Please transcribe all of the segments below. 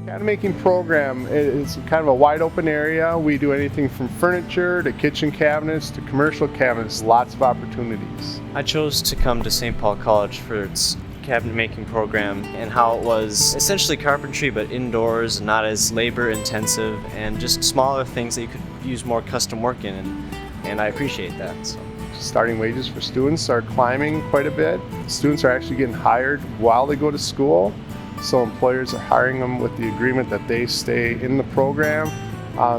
Cabinet making program is kind of a wide open area. We do anything from furniture to kitchen cabinets to commercial cabinets, lots of opportunities. I chose to come to St. Paul College for its cabinet making program and how it was essentially carpentry but indoors, not as labor intensive, and just smaller things that you could use more custom work in, and I appreciate that. So. Starting wages for students are climbing quite a bit. Students are actually getting hired while they go to school. So employers are hiring them with the agreement that they stay in the program.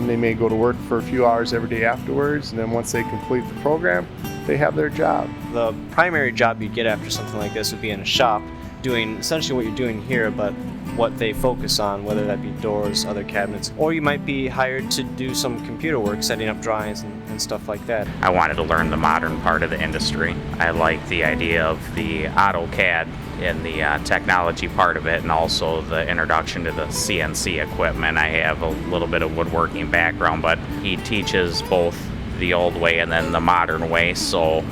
They may go to work for a few hours every day afterwards, and then once they complete the program, they have their job. The primary job you'd get after something like this would be in a shop, doing essentially what you're doing here, but what they focus on, whether that be doors, other cabinets, or you might be hired to do some computer work, setting up drawings and stuff like that. I wanted to learn the modern part of the industry. I like the idea of the AutoCAD and the technology part of it, and also the introduction to the CNC equipment. I have a little bit of woodworking background, but he teaches both the old way and then the modern way, so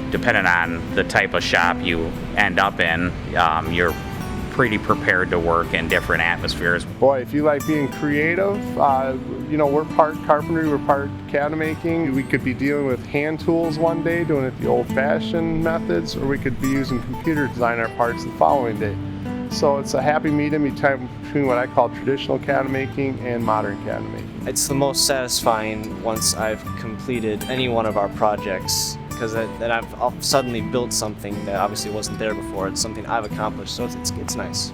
depending on the type of shop you end up in, you're pretty prepared to work in different atmospheres. Boy, if you like being creative, we're part carpentry, we're part cabinet making. We could be dealing with hand tools one day, doing it the old-fashioned methods, or we could be using computer to design our parts the following day. So it's a happy medium between what I call traditional cabinet making and modern cabinet making. It's the most satisfying once I've completed any one of our projects, because then I've suddenly built something that obviously wasn't there before. It's something I've accomplished, so it's nice.